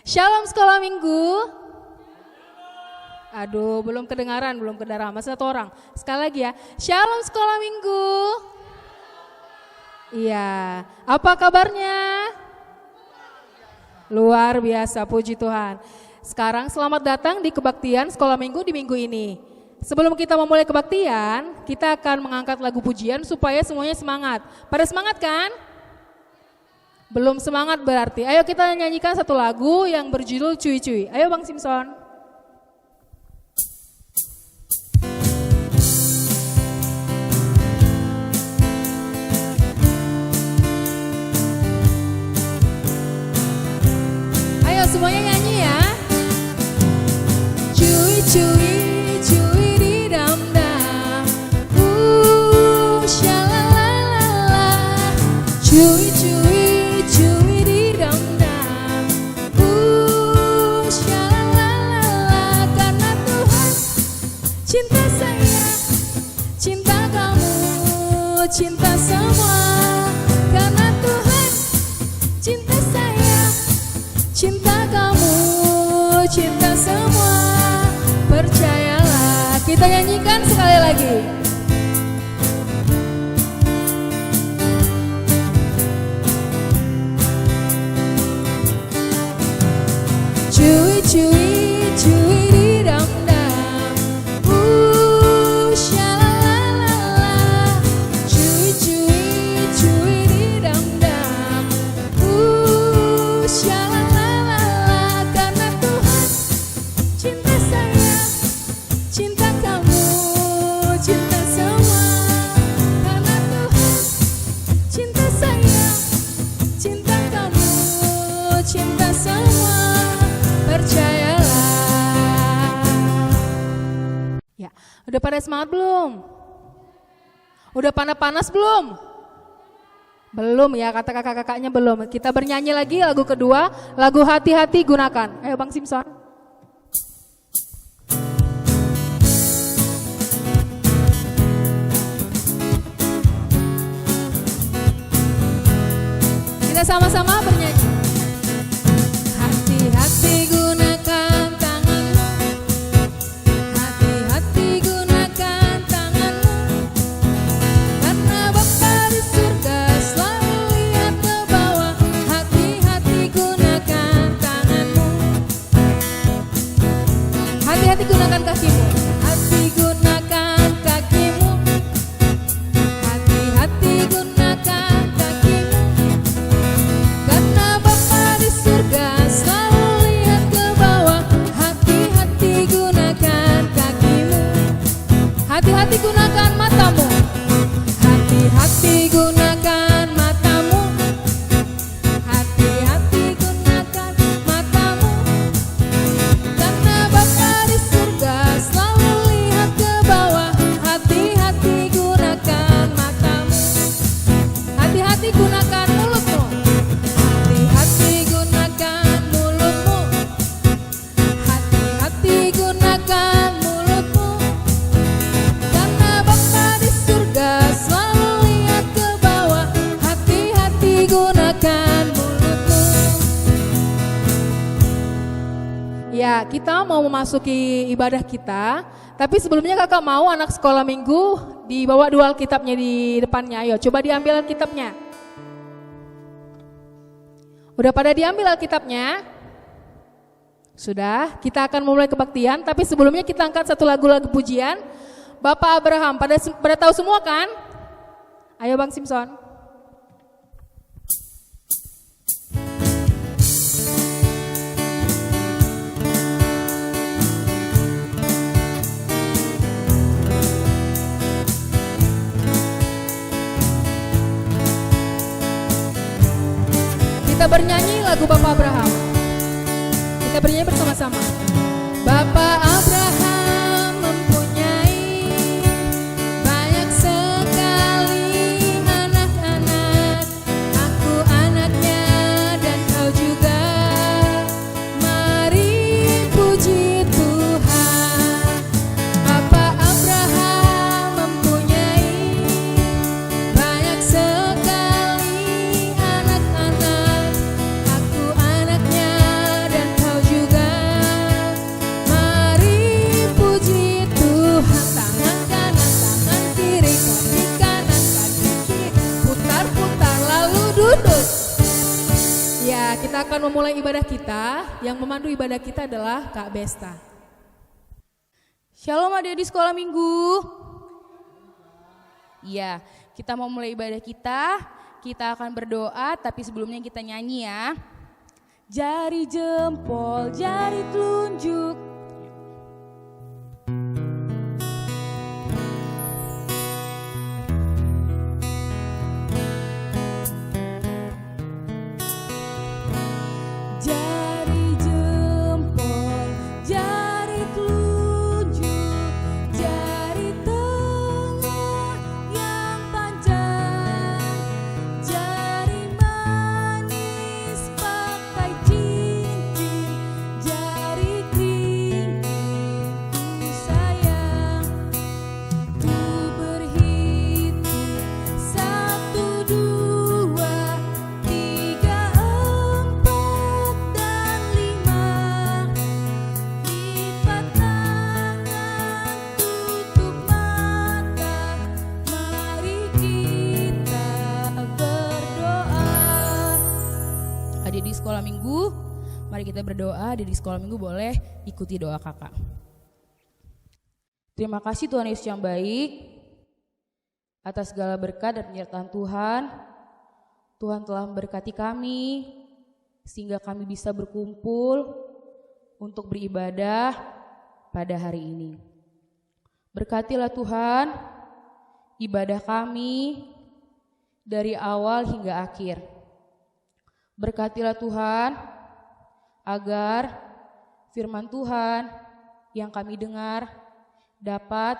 Shalom sekolah minggu. Aduh, belum kedengaran, masih satu orang. Sekali lagi ya, shalom sekolah minggu. Iya, apa kabarnya? Luar biasa, puji Tuhan. Sekarang selamat datang di kebaktian sekolah minggu di minggu ini. Sebelum kita memulai kebaktian, kita akan mengangkat lagu pujian supaya semuanya semangat. Pada semangat kan? Belum semangat berarti. Ayo kita nyanyikan satu lagu yang berjudul Cuy Cuy. Ayo Bang Simpson. Ayo semuanya nyanyi ya. Cuy cuy cuy di dam dam. Shalalala. Cuy cuy cuy di dam dam. Shalalala. Karena Tuhan cinta saya, cinta kamu, cinta semua. Karena Tuhan cinta saya, cinta kamu, cinta semua. Percayalah. Kita nyanyikan sekali lagi. Cuy cuy cuy di dam dam. Shalalala. Cuy cuy cuy di dam dam. Shalalala. Karena Tuhan cinta saya, cinta kamu, cinta semua. Karena Tuhan cinta saya, cinta kamu, cinta semua. Percayalah. Ya, udah pada semangat belum? Udah panas-panas belum? Belum ya, kata kakak-kakaknya belum. Kita bernyanyi lagi lagu kedua, lagu Hati-Hati Gunakan. Ayo Bang Simpson. Kita sama-sama bernyanyi. Hati-hati gunakan tanganmu, hati-hati gunakan tanganmu. Karena Bapa di surga selalu lihat ke bawah. Hati-hati gunakan tanganmu, hati-hati gunakan kakimu, hati gunakan kakimu, hati-hati gunakan kakimu. Karena Bapa di surga selalu lihat ke bawah. Hati-hati gunakan kakimu, hati-hati gunakan matamu, hati-hati gunakan matamu, hati-hati gunakan matamu. Karena Bapa di surga selalu lihat ke bawah. Hati-hati gunakan matamu, hati-hati gunakan mulutmu, hati-hati gunakan mulutmu, hati-hati gunakan mulutmu. Karena Bapa di surga selalu lihat ke bawah. Hati-hati gunakan mulutmu. Ya, kita mau memasuki ibadah kita. Tapi sebelumnya kakak mau anak sekolah minggu dibawa dua Alkitabnya di depannya. Ayo coba diambil Alkitabnya. Udah pada diambil Alkitabnya? Sudah, kita akan memulai kebaktian. Tapi sebelumnya kita angkat satu lagu-lagu pujian. Bapak Abraham, pada tahu semua kan? Ayo Bang Simpson. Kita bernyanyi lagu Bapak Abraham. Kita bernyanyi bersama-sama. Bapak Abraham mempunyai banyak sekali anak-anak. Aku anaknya dan kau juga. Mari puji Tuhan. Bapak Abraham mempunyai banyak sekali anak-anak. Aku anaknya dan kau Ya, kita akan memulai ibadah kita. Yang memandu ibadah kita adalah Kak Besta. Shalom adik di sekolah minggu. Ya, kita mau mulai ibadah kita. Kita akan berdoa, tapi sebelumnya kita nyanyi ya. Jari jempol, jari telunjuk. Sekolah minggu, mari kita berdoa. Di sekolah minggu boleh ikuti doa kakak. Terima kasih Tuhan Yesus yang baik atas segala berkat dan penyertaan Tuhan. Tuhan telah memberkati kami sehingga kami bisa berkumpul untuk beribadah pada hari ini. Berkatilah Tuhan ibadah kami dari awal hingga akhir. Berkatilah Tuhan agar firman Tuhan yang kami dengar dapat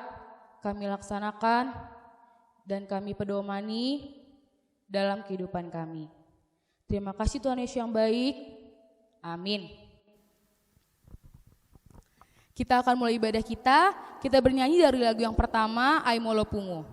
kami laksanakan dan kami pedomani dalam kehidupan kami. Terima kasih Tuhan Yesus yang baik. Amin. Kita akan mulai ibadah kita. Kita bernyanyi dari lagu yang pertama, Aimo Lopungu.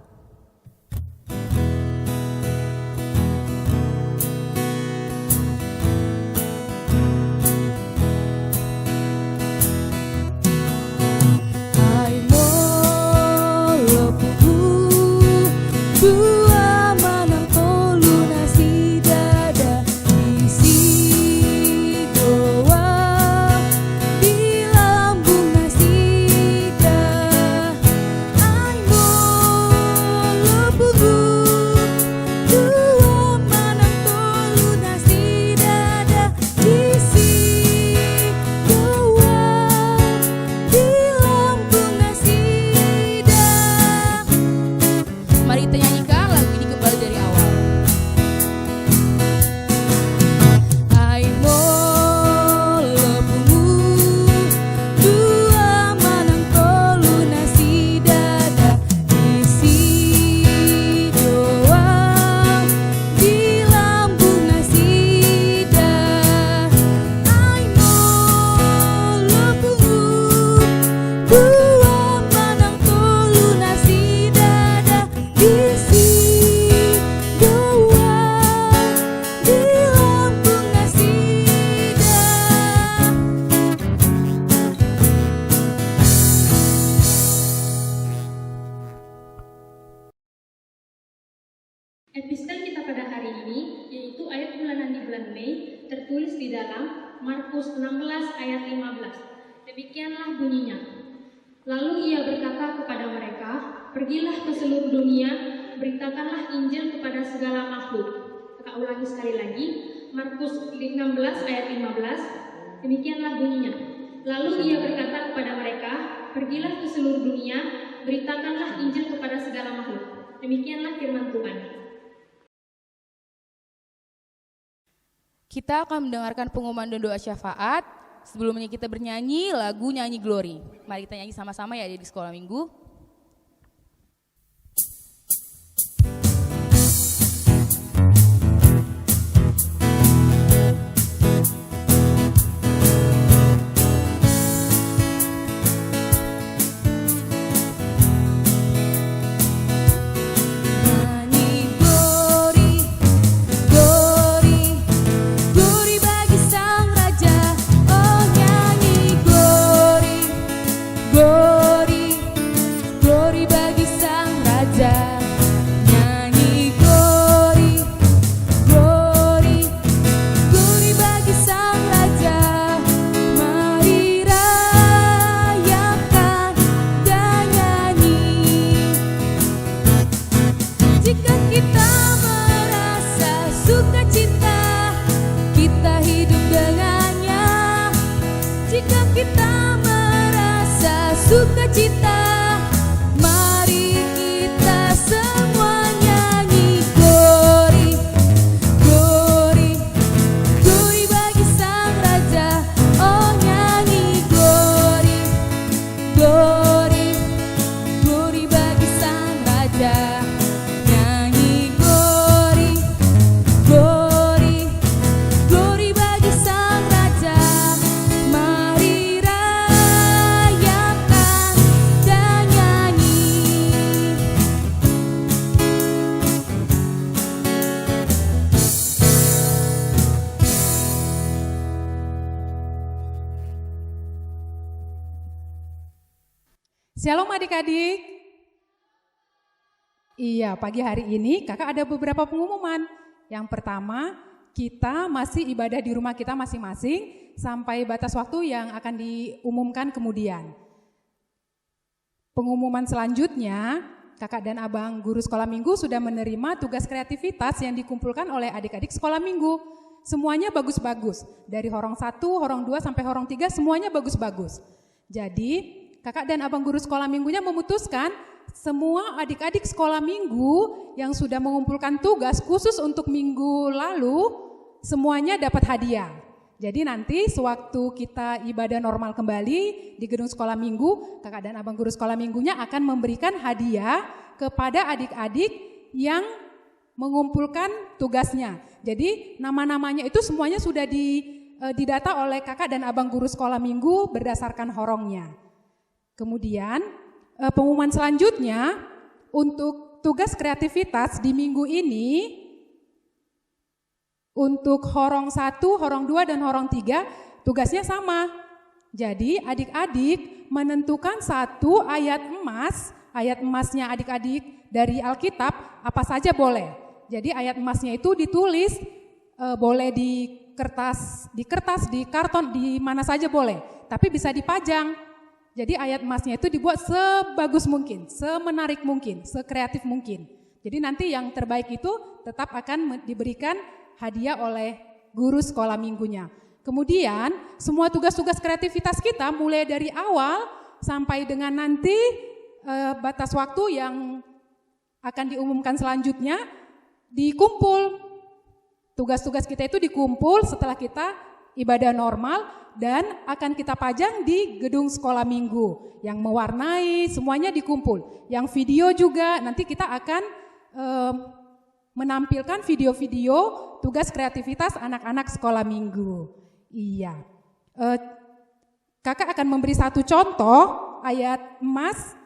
Epistel kita pada hari ini yaitu ayat bulanan di bulan Mei tertulis di dalam Markus 16 ayat 15. Demikianlah bunyinya. Lalu ia berkata kepada mereka, pergilah ke seluruh dunia, beritakanlah Injil kepada segala makhluk. Kita ulangi sekali lagi, Markus 16 ayat 15. Demikianlah bunyinya. Lalu ia berkata kepada mereka, pergilah ke seluruh dunia, beritakanlah Injil kepada segala makhluk. Demikianlah firman Tuhan. Kita akan mendengarkan pengumuman dan doa syafaat. Sebelumnya kita bernyanyi lagu Nyanyi Glory. Mari kita nyanyi sama-sama ya di sekolah minggu. Glory, sukacita. Mari kita semua nyanyi glory, glory, glory bagi Sang Raja. Oh nyanyi glory, glory, glory bagi Sang Raja. Nyanyi glory, glory, glory bagi Sang Raja. Mari rayakan dan nyanyi. Shalom adik-adik. Iya, pagi hari ini kakak ada beberapa pengumuman. Yang pertama, kita masih ibadah di rumah kita masing-masing sampai batas waktu yang akan diumumkan kemudian. Pengumuman selanjutnya, kakak dan abang guru sekolah minggu sudah menerima tugas kreativitas yang dikumpulkan oleh adik-adik sekolah minggu. Semuanya bagus-bagus, dari horong 1, horong 2 sampai horong 3 semuanya bagus-bagus. Jadi kakak dan abang guru sekolah minggunya memutuskan semua adik-adik sekolah minggu yang sudah mengumpulkan tugas khusus untuk minggu lalu semuanya dapat hadiah. Jadi nanti sewaktu kita ibadah normal kembali di gedung sekolah minggu, kakak dan abang guru sekolah minggunya akan memberikan hadiah kepada adik-adik yang mengumpulkan tugasnya. Jadi nama-namanya itu semuanya sudah didata oleh kakak dan abang guru sekolah minggu berdasarkan horongnya. Kemudian pengumuman selanjutnya untuk tugas kreativitas di minggu ini untuk horong 1, horong 2, dan horong 3 tugasnya sama. Jadi adik-adik menentukan satu ayat emasnya adik-adik dari Alkitab apa saja boleh. Jadi ayat emasnya itu ditulis boleh di kertas, di karton, di mana saja boleh. Tapi bisa dipajang. Jadi ayat emasnya itu dibuat sebagus mungkin, semenarik mungkin, sekreatif mungkin. Jadi nanti yang terbaik itu tetap akan diberikan hadiah oleh guru sekolah minggunya. Kemudian semua tugas-tugas kreativitas kita mulai dari awal sampai dengan nanti batas waktu yang akan diumumkan selanjutnya dikumpul. Tugas-tugas kita itu dikumpul setelah kita ibadah normal dan akan kita pajang di gedung sekolah minggu. Yang mewarnai semuanya dikumpul. Yang video juga nanti kita akan menampilkan video-video tugas kreativitas anak-anak sekolah minggu. Iya. Kakak akan memberi satu contoh ayat emas.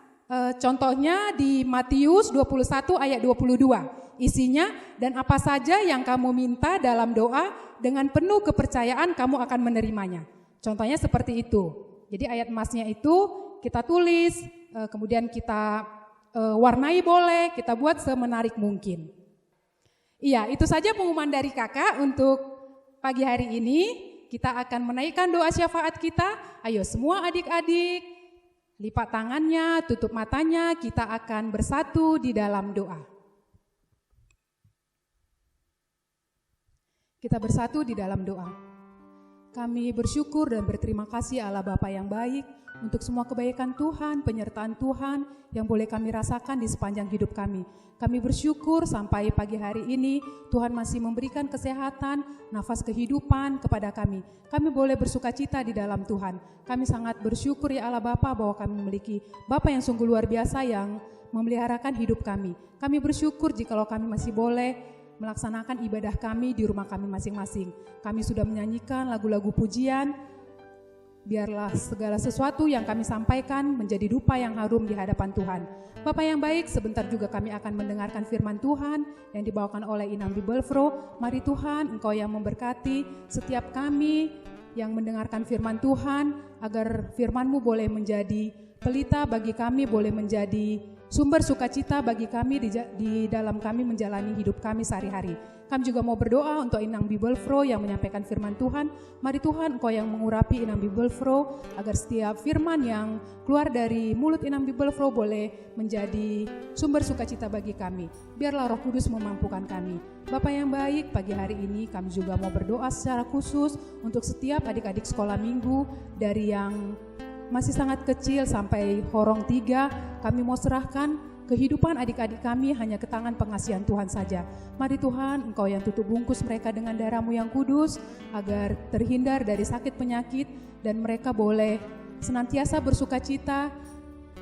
Contohnya di Matius 21 ayat 22. Isinya, dan apa saja yang kamu minta dalam doa dengan penuh kepercayaan kamu akan menerimanya. Contohnya seperti itu. Jadi ayat emasnya itu kita tulis, kemudian kita warnai boleh, kita buat semenarik mungkin. Iya, itu saja pengumuman dari kakak untuk pagi hari ini. Kita akan menaikkan doa syafaat kita. Ayo semua adik-adik, lipat tangannya, tutup matanya, kita akan bersatu di dalam doa. Kita bersatu di dalam doa. Kami bersyukur dan berterima kasih Allah Bapa yang baik untuk semua kebaikan Tuhan, penyertaan Tuhan yang boleh kami rasakan di sepanjang hidup kami. Kami bersyukur sampai pagi hari ini Tuhan masih memberikan kesehatan, nafas kehidupan kepada kami. Kami boleh bersukacita di dalam Tuhan. Kami sangat bersyukur ya Allah Bapa bahwa kami memiliki Bapa yang sungguh luar biasa yang memeliharakan hidup kami. Kami bersyukur jikalau kami masih boleh melaksanakan ibadah kami di rumah kami masing-masing. Kami sudah menyanyikan lagu-lagu pujian. Biarlah segala sesuatu yang kami sampaikan menjadi dupa yang harum di hadapan Tuhan. Bapa yang baik, sebentar juga kami akan mendengarkan firman Tuhan yang dibawakan oleh Inam Bibelfro. Mari Tuhan, Engkau yang memberkati setiap kami yang mendengarkan firman Tuhan, agar firman-Mu boleh menjadi pelita bagi kami, boleh menjadi sumber sukacita bagi kami di dalam kami menjalani hidup kami sehari-hari. Kami juga mau berdoa untuk Inang Bibelfro yang menyampaikan firman Tuhan. Mari Tuhan, Engkau yang mengurapi Inang Bibelfro, agar setiap firman yang keluar dari mulut Inang Bibelfro boleh menjadi sumber sukacita bagi kami. Biarlah Roh Kudus memampukan kami. Bapa yang baik, pagi hari ini kami juga mau berdoa secara khusus untuk setiap adik-adik sekolah minggu, dari yang masih sangat kecil sampai horong 3, kami mau serahkan kehidupan adik-adik kami hanya ke tangan pengasihan Tuhan saja. Mari Tuhan, Engkau yang tutup bungkus mereka dengan darah-Mu yang kudus, agar terhindar dari sakit penyakit dan mereka boleh senantiasa bersuka cita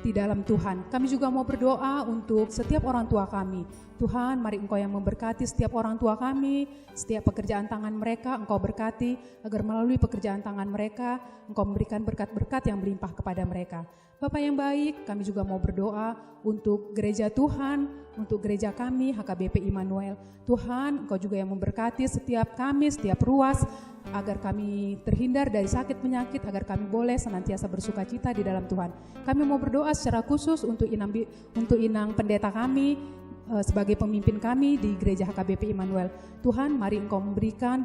di dalam Tuhan. Kami juga mau berdoa untuk setiap orang tua kami. Tuhan, mari Engkau yang memberkati setiap orang tua kami, setiap pekerjaan tangan mereka Engkau berkati, agar melalui pekerjaan tangan mereka Engkau memberikan berkat-berkat yang melimpah kepada mereka. Bapak yang baik, kami juga mau berdoa untuk gereja Tuhan, untuk gereja kami HKBP Immanuel. Tuhan, Engkau juga yang memberkati setiap kami, setiap ruas, agar kami terhindar dari sakit penyakit, agar kami boleh senantiasa bersuka cita di dalam Tuhan. Kami mau berdoa secara khusus untuk Inang pendeta kami, sebagai pemimpin kami di gereja HKBP Immanuel. Tuhan, mari Engkau memberikan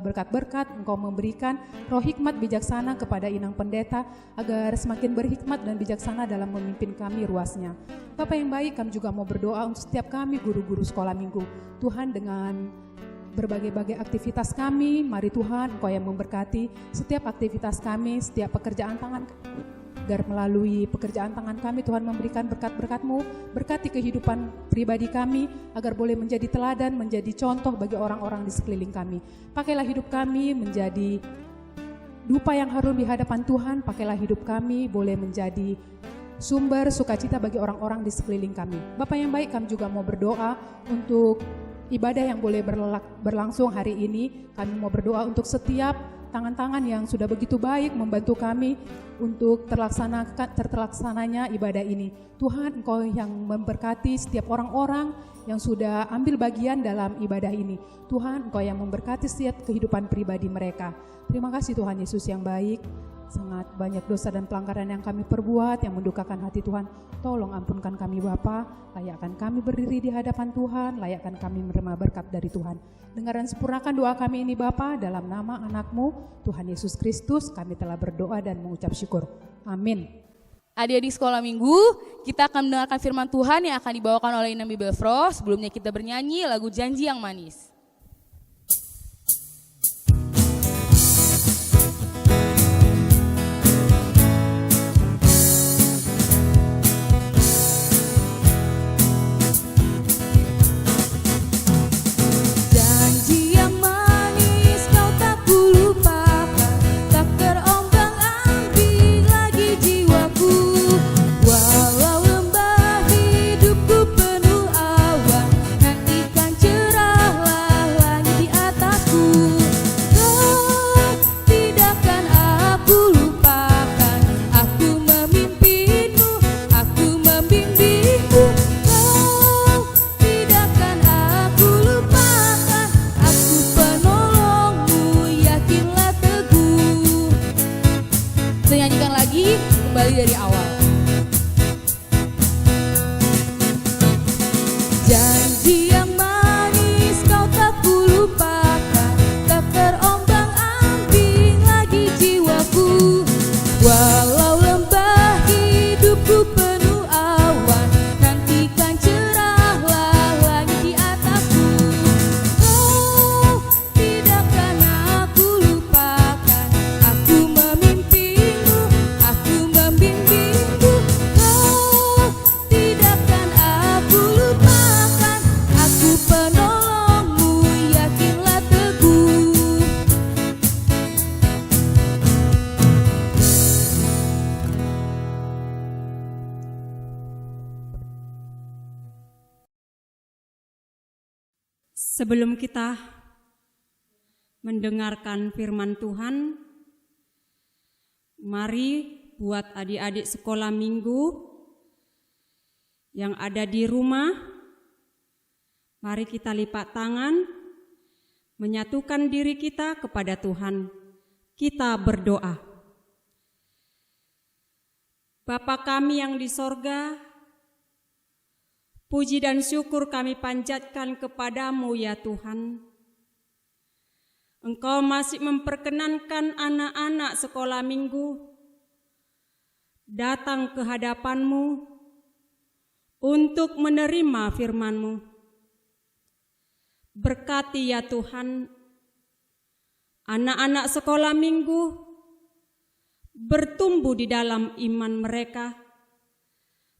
berkat-berkat, Engkau memberikan roh hikmat bijaksana kepada Inang pendeta, agar semakin berhikmat dan bijaksana dalam memimpin kami ruasnya. Bapak yang baik, kami juga mau berdoa untuk setiap kami guru-guru sekolah minggu. Tuhan, dengan berbagai-bagai aktivitas kami, mari Tuhan Engkau yang memberkati setiap aktivitas kami, setiap pekerjaan tangan kami, agar melalui pekerjaan tangan kami Tuhan memberikan berkat-berkat-Mu, berkati kehidupan pribadi kami, agar boleh menjadi teladan, menjadi contoh bagi orang-orang di sekeliling kami. Pakailah hidup kami menjadi dupa yang harum di hadapan Tuhan, pakailah hidup kami boleh menjadi sumber sukacita bagi orang-orang di sekeliling kami. Bapak yang baik, kami juga mau berdoa untuk ibadah yang boleh berlangsung hari ini. Kami mau berdoa untuk setiap tangan-tangan yang sudah begitu baik membantu kami untuk terlaksananya ibadah ini. Tuhan, Engkau yang memberkati setiap orang-orang yang sudah ambil bagian dalam ibadah ini. Tuhan, Engkau yang memberkati setiap kehidupan pribadi mereka. Terima kasih Tuhan Yesus yang baik. Sangat banyak dosa dan pelanggaran yang kami perbuat yang mendukakan hati Tuhan. Tolong ampunkan kami Bapa, layakkan kami berdiri di hadapan Tuhan, layakkan kami menerima berkat dari Tuhan. Dengar dan sempurnakan doa kami ini Bapa, dalam nama anak-Mu Tuhan Yesus Kristus kami telah berdoa dan mengucap syukur. Amin. Adik-adik sekolah minggu, kita akan mendengarkan firman Tuhan yang akan dibawakan oleh Inang Bibelfro. Sebelumnya kita bernyanyi lagu Janji yang Manis. Dari awal. Janji yang manis kau tak kulupakan, tak terombang-ambing lagi jiwaku. Walau lembah hidupku penuh awan, nantikan cerahlah langit di atasku. Oh, tidakkan aku lupakan, aku memimpinmu, aku membimbingmu. Kau tidakkan aku lupakan, aku penolongmu, yakinlah teguh. Sebelum kita mendengarkan firman Tuhan, mari buat adik-adik sekolah minggu yang ada di rumah, mari kita lipat tangan, menyatukan diri kita kepada Tuhan. Kita berdoa. Bapa kami yang di sorga, puji dan syukur kami panjatkan kepadamu ya Tuhan. Engkau masih memperkenankan anak-anak sekolah minggu datang ke hadapan-Mu untuk menerima firman-Mu. Berkati ya Tuhan anak-anak sekolah minggu, bertumbuh di dalam iman mereka,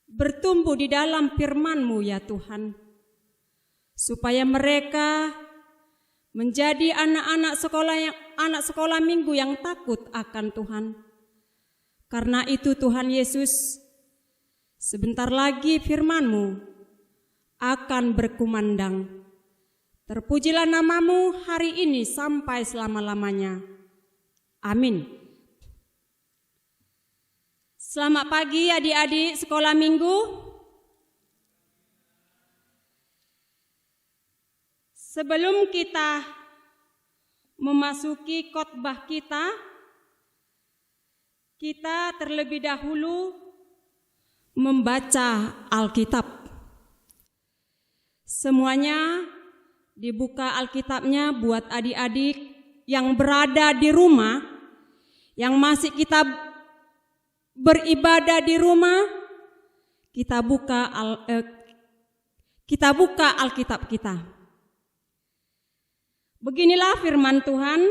bertumbuh di dalam firman-Mu ya Tuhan, supaya mereka menjadi anak sekolah minggu yang takut akan Tuhan. Karena itu Tuhan Yesus, sebentar lagi firman-Mu akan berkumandang. Terpujilah nama-Mu hari ini sampai selama-lamanya. Amin. Selamat pagi adik-adik sekolah minggu. Sebelum kita memasuki khotbah kita terlebih dahulu membaca Alkitab. Semuanya dibuka Alkitabnya buat adik-adik yang berada di rumah, yang masih kita beribadah di rumah, kita buka Alkitab kita. Beginilah firman Tuhan,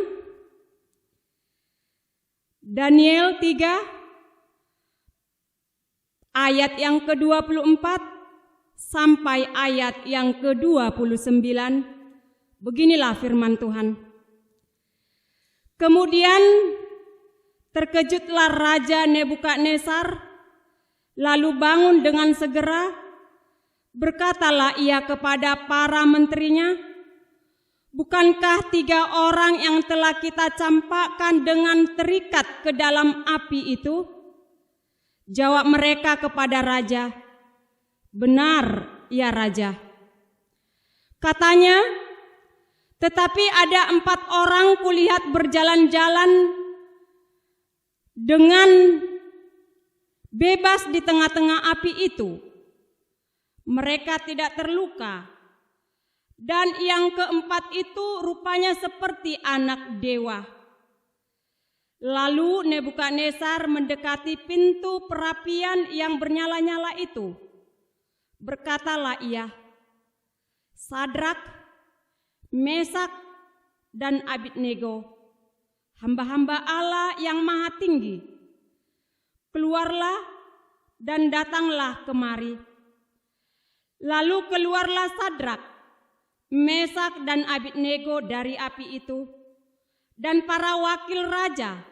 Daniel 3 ayat yang ke-24 sampai ayat yang ke-29. Beginilah firman Tuhan. Kemudian terkejutlah Raja Nebukadnezar, lalu bangun dengan segera. Berkatalah ia kepada para menterinya, bukankah 3 orang yang telah kita campakkan dengan terikat ke dalam api itu? Jawab mereka kepada raja, benar ya raja. Katanya, tetapi ada 4 orang kulihat berjalan-jalan dengan bebas di tengah-tengah api itu. Mereka tidak terluka. Dan yang keempat itu rupanya seperti anak dewa. Lalu Nebukadnezar mendekati pintu perapian yang bernyala-nyala itu. Berkatalah ia, Sadrak, Mesak, dan Abednego, hamba-hamba Allah yang maha tinggi, keluarlah dan datanglah kemari. Lalu keluarlah Sadrak, Mesak, dan Abednego dari api itu, dan para wakil raja,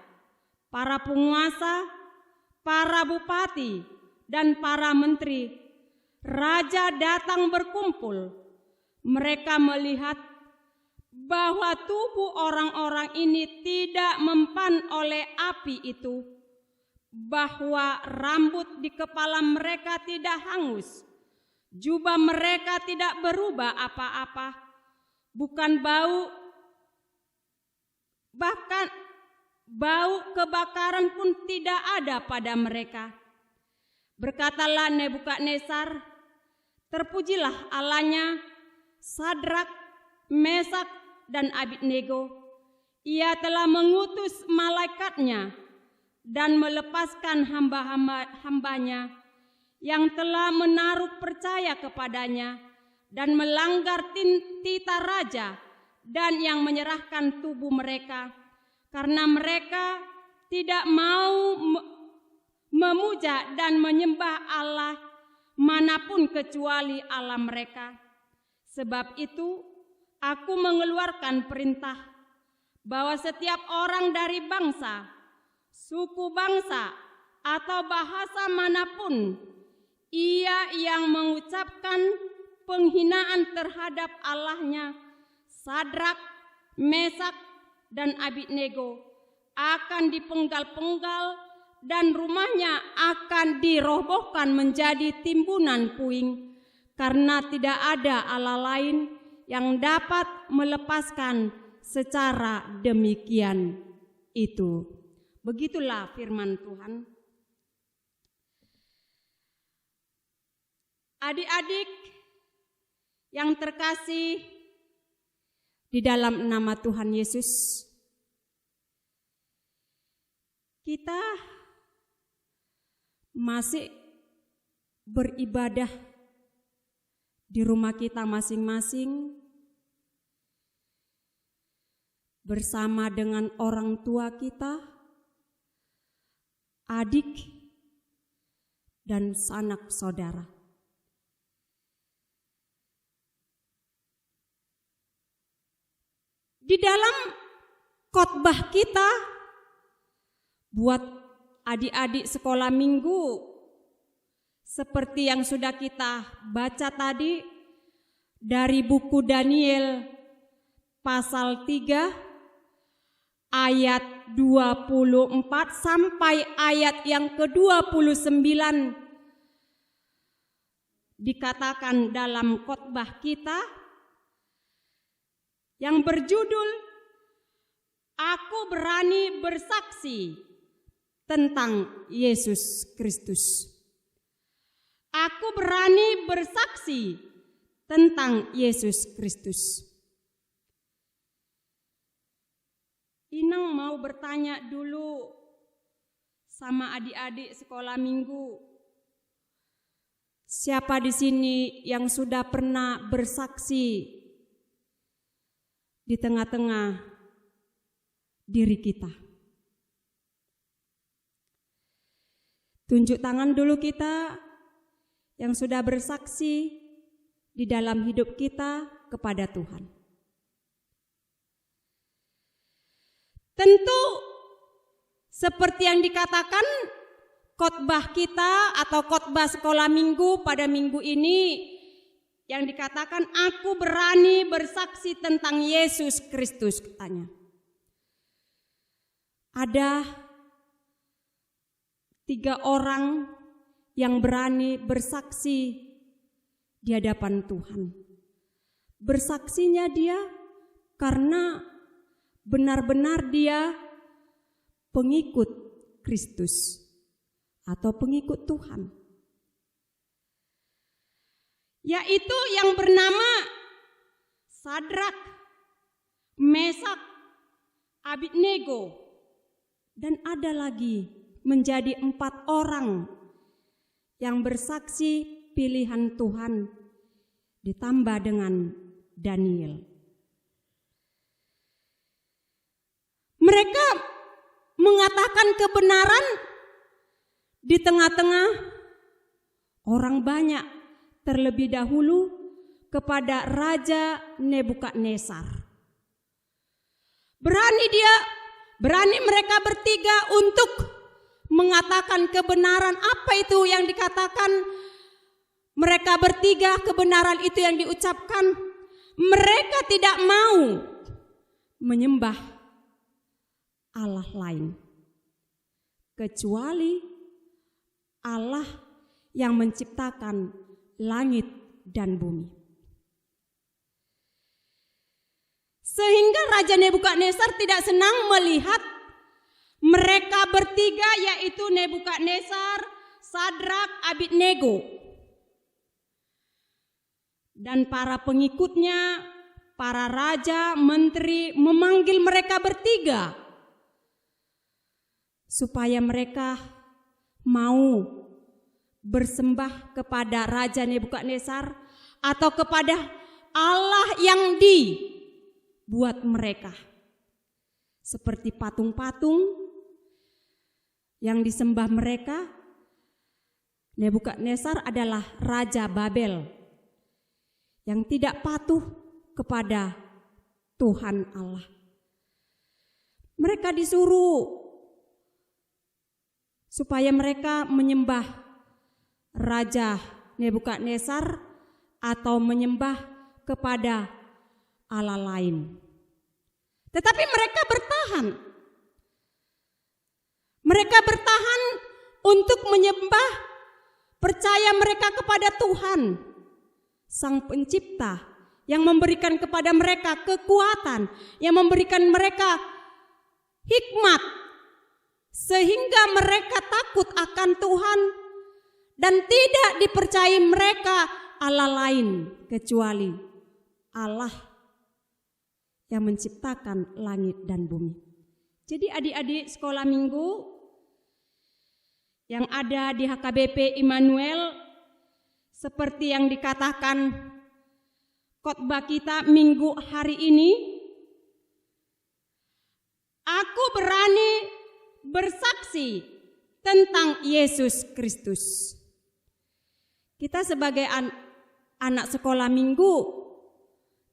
para penguasa, para bupati, dan para menteri. Raja datang berkumpul. Mereka melihat bahwa tubuh orang-orang ini tidak mempan oleh api itu, bahwa rambut di kepala mereka tidak hangus, jubah mereka tidak berubah apa-apa, bukan bahkan bau kebakaran pun tidak ada pada mereka. Berkatalah Nebukadnezar, terpujilah Allahnya Sadrak, Mesak, dan Abednego. Ia telah mengutus malaikatnya dan melepaskan hamba-hambanya yang telah menaruh percaya kepadanya dan melanggar titah raja, dan yang menyerahkan tubuh mereka karena mereka tidak mau memuja dan menyembah Allah manapun kecuali Allah mereka. Sebab itu aku mengeluarkan perintah bahwa setiap orang dari bangsa, suku bangsa, atau bahasa manapun, ia yang mengucapkan penghinaan terhadap Allahnya Sadrak, Mesak, dan Abednego akan dipenggal-penggal dan rumahnya akan dirobohkan menjadi timbunan puing, karena tidak ada Allah lain yang dapat melepaskan secara demikian itu. Begitulah firman Tuhan. Adik-adik yang terkasih di dalam nama Tuhan Yesus, kita masih beribadah di rumah kita masing-masing bersama dengan orang tua kita adik, dan sanak saudara. Di dalam khotbah kita buat adik-adik sekolah minggu, seperti yang sudah kita baca tadi dari buku Daniel pasal 3 ayat 24 sampai ayat yang ke-29, dikatakan dalam khotbah kita yang berjudul "Aku berani bersaksi tentang Yesus Kristus". Aku berani bersaksi tentang Yesus Kristus. Inang mau bertanya dulu sama adik-adik sekolah minggu. Siapa di sini yang sudah pernah bersaksi di tengah-tengah diri kita? Tunjuk tangan dulu kita yang sudah bersaksi di dalam hidup kita kepada Tuhan. Tentu seperti yang dikatakan khotbah kita atau khotbah sekolah minggu pada minggu ini, yang dikatakan aku berani bersaksi tentang Yesus Kristus, katanya. Ada 3 orang yang berani bersaksi di hadapan Tuhan. Bersaksinya dia karena benar-benar dia pengikut Kristus atau pengikut Tuhan, yaitu yang bernama Sadrak, Mesak, Abednego, dan ada lagi menjadi 4 orang yang bersaksi pilihan Tuhan ditambah dengan Daniel. Mereka mengatakan kebenaran di tengah-tengah orang banyak, terlebih dahulu kepada Raja Nebukadnezar. Berani mereka bertiga untuk mengatakan kebenaran. Apa itu yang dikatakan mereka bertiga, kebenaran itu yang diucapkan? Mereka tidak mau menyembah Allah lain kecuali Allah yang menciptakan langit dan bumi. Sehingga Raja Nebukadnezar tidak senang melihat mereka bertiga, yaitu Nebukadnezar, Sadrak, Abednego, dan para pengikutnya, para raja, menteri, memanggil mereka bertiga supaya mereka mau bersembah kepada Raja Nebukadnezar atau kepada Allah yang dibuat mereka, seperti patung-patung yang disembah mereka. Nebukadnezar adalah Raja Babel yang tidak patuh kepada Tuhan Allah. Mereka disuruh supaya mereka menyembah Raja Nebukadnezar atau menyembah kepada Allah lain. Tetapi mereka bertahan. Mereka bertahan untuk menyembah, percaya mereka kepada Tuhan, Sang Pencipta, yang memberikan kepada mereka kekuatan, yang memberikan mereka hikmat, sehingga mereka takut akan Tuhan dan tidak dipercayai mereka Allah lain kecuali Allah yang menciptakan langit dan bumi. Jadi adik-adik sekolah minggu yang ada di HKBP Immanuel, seperti yang dikatakan khotbah kita minggu hari ini, aku berani bersaksi tentang Yesus Kristus. Kita sebagai anak sekolah minggu,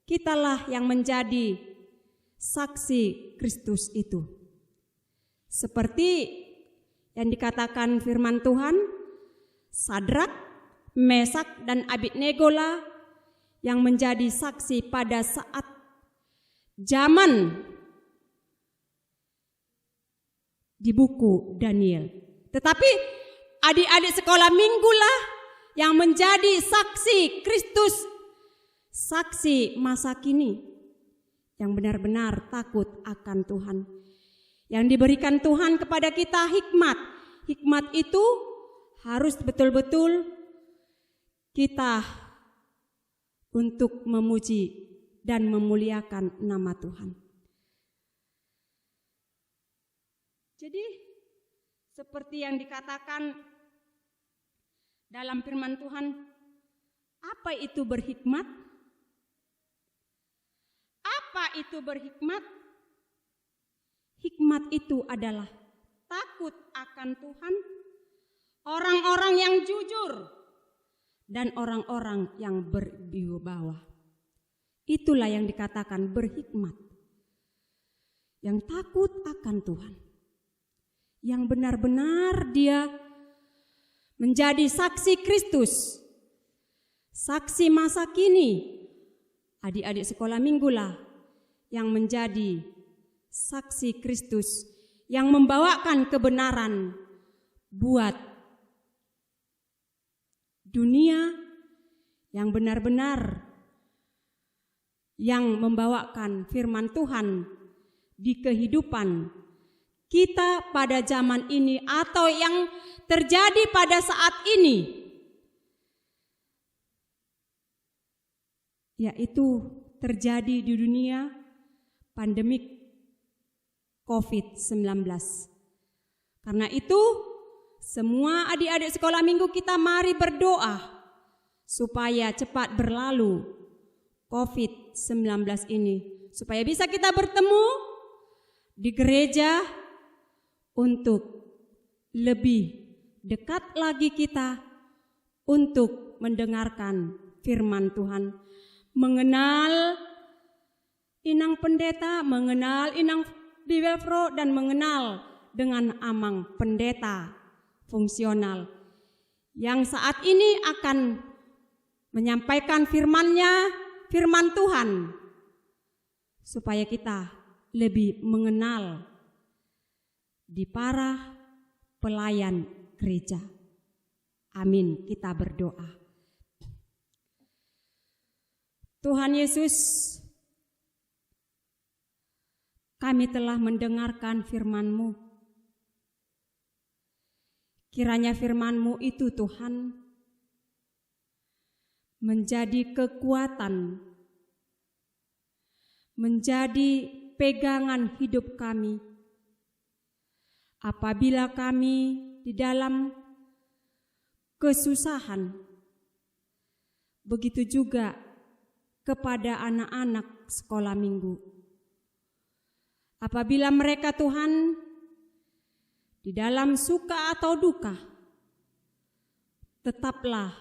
kitalah yang menjadi saksi Kristus itu. Seperti yang dikatakan firman Tuhan, Sadrak, Mesak, dan Abednego lah yang menjadi saksi pada saat zaman di buku Daniel. Tetapi adik-adik sekolah minggu lah yang menjadi saksi Kristus, saksi masa kini yang benar-benar takut akan Tuhan. Yang diberikan Tuhan kepada kita hikmat. Hikmat itu harus betul-betul kita untuk memuji dan memuliakan nama Tuhan. Jadi seperti yang dikatakan dalam firman Tuhan, apa itu berhikmat? Apa itu berhikmat? Hikmat itu adalah takut akan Tuhan, orang-orang yang jujur, dan orang-orang yang berwibawa. Itulah yang dikatakan berhikmat. Yang takut akan Tuhan. Yang benar-benar dia menjadi saksi Kristus. Saksi masa kini. Adik-adik sekolah minggu lah yang menjadi saksi Kristus. Yang membawakan kebenaran buat dunia yang benar-benar yang membawakan firman Tuhan di kehidupan kita pada zaman ini atau yang terjadi pada saat ini, yaitu terjadi di dunia pandemik COVID-19. Karena itu semua adik-adik sekolah minggu kita mari berdoa supaya cepat berlalu COVID-19 ini. Supaya bisa kita bertemu di gereja untuk lebih dekat lagi kita untuk mendengarkan firman Tuhan. Mengenal inang pendeta, mengenal inang bibelfro, dan mengenal dengan amang pendeta fungsional yang saat ini akan menyampaikan firman Tuhan supaya kita lebih mengenal di para pelayan gereja. Amin. Kita berdoa. Tuhan Yesus, kami telah mendengarkan firman-Mu. Kiranya firman-Mu itu Tuhan menjadi kekuatan, menjadi pegangan hidup kami. Apabila kami di dalam kesusahan, begitu juga kepada anak-anak sekolah minggu. Apabila mereka Tuhan di dalam suka atau duka, tetaplah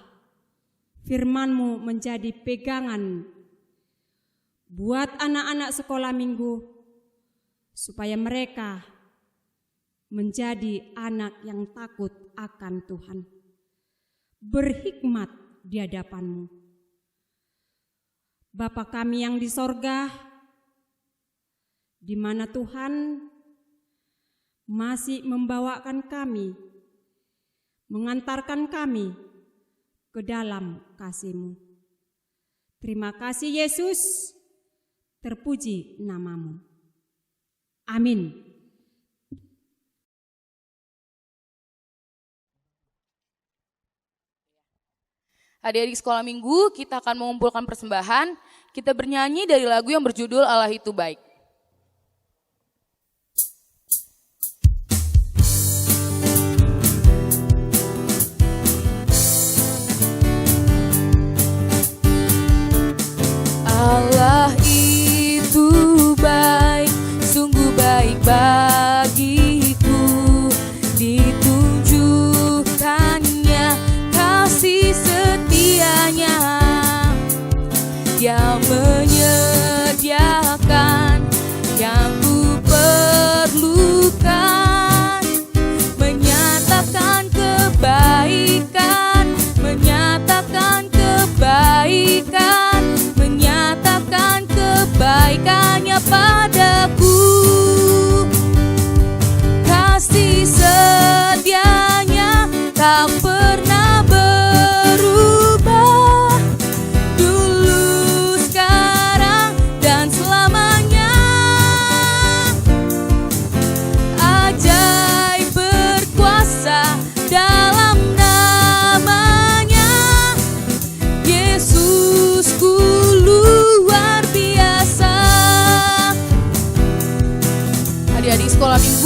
firman-Mu menjadi pegangan buat anak-anak sekolah minggu, supaya mereka menjadi anak yang takut akan Tuhan, berhikmat di hadapan-Mu. Bapa kami yang di sorga, di mana Tuhan masih membawakan kami, mengantarkan kami ke dalam kasih-Mu. Terima kasih Yesus, terpuji nama-Mu. Amin. Adik-adik sekolah minggu, kita akan mengumpulkan persembahan. Kita bernyanyi dari lagu yang berjudul Allah Itu Baik. Allah itu baik, sungguh baik bagiku, ditunjuk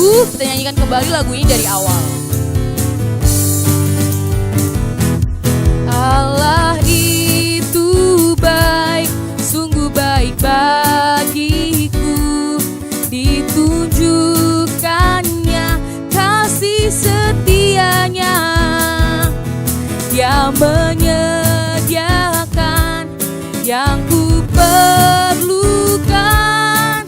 kita nyanyikan kembali lagu ini dari awal. Allah itu baik, sungguh baik bagiku, ditunjukkannya kasih setianya. Dia menyediakan yang ku perlukan,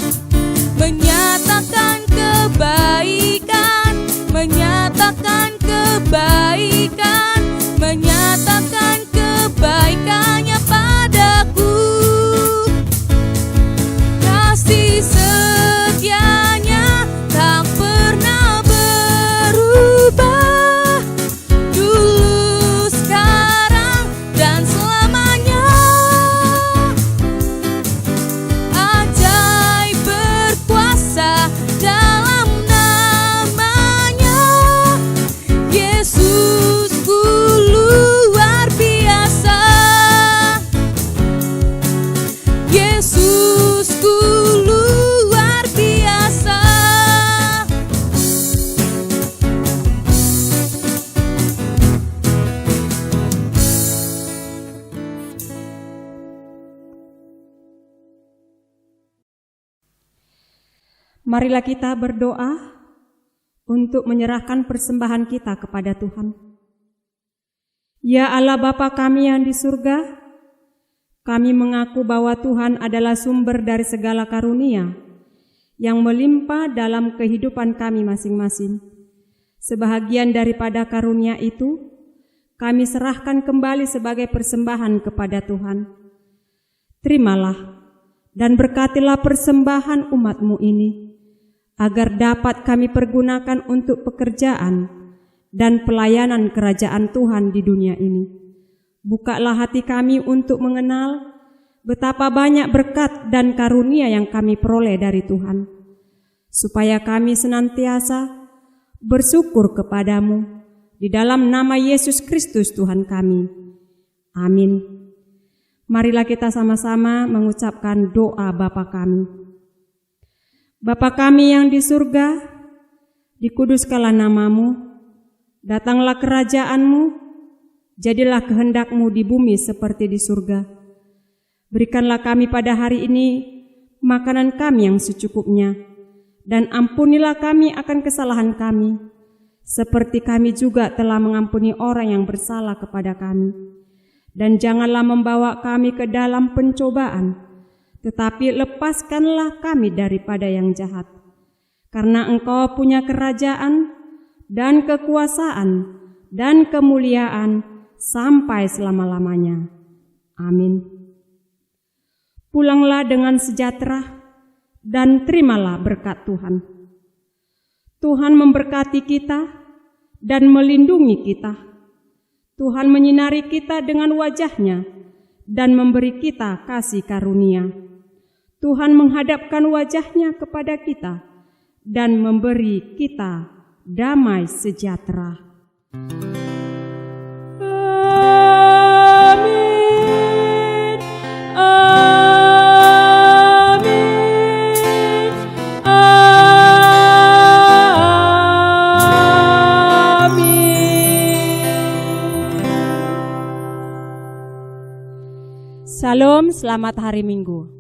menyatakan kebaikan, menyatakan kebaikan, menyatakan kebaikannya padaku. Kasih setianya tak pernah berubah, dulu, sekarang, dan selamanya. Ajaib berkuasa dalam namanya, Yesusku luar biasa, Yesusku luar biasa. Marilah kita berdoa untuk menyerahkan persembahan kita kepada Tuhan. Ya Allah Bapa kami yang di surga, kami mengaku bahwa Tuhan adalah sumber dari segala karunia yang melimpah dalam kehidupan kami masing-masing. Sebahagian daripada karunia itu, kami serahkan kembali sebagai persembahan kepada Tuhan. Terimalah dan berkatilah persembahan umat-Mu ini, agar dapat kami pergunakan untuk pekerjaan dan pelayanan kerajaan Tuhan di dunia ini. Bukalah hati kami untuk mengenal betapa banyak berkat dan karunia yang kami peroleh dari Tuhan, supaya kami senantiasa bersyukur kepadamu di dalam nama Yesus Kristus Tuhan kami. Amin. Marilah kita sama-sama mengucapkan doa Bapa kami. Bapa kami yang di surga, dikuduskanlah namamu, datanglah kerajaan-Mu, jadilah kehendak-Mu di bumi seperti di surga. Berikanlah kami pada hari ini makanan kami yang secukupnya, dan ampunilah kami akan kesalahan kami, seperti kami juga telah mengampuni orang yang bersalah kepada kami. Dan janganlah membawa kami ke dalam pencobaan, tetapi lepaskanlah kami daripada yang jahat. Karena Engkau punya kerajaan dan kekuasaan dan kemuliaan sampai selama-lamanya. Amin. Pulanglah dengan sejahtera dan terimalah berkat Tuhan. Tuhan memberkati kita dan melindungi kita. Tuhan menyinari kita dengan wajah-Nya dan memberi kita kasih karunia. Tuhan menghadapkan wajah-Nya kepada kita dan memberi kita damai sejahtera. Amin. Amin. Amin. Salam, selamat hari Minggu.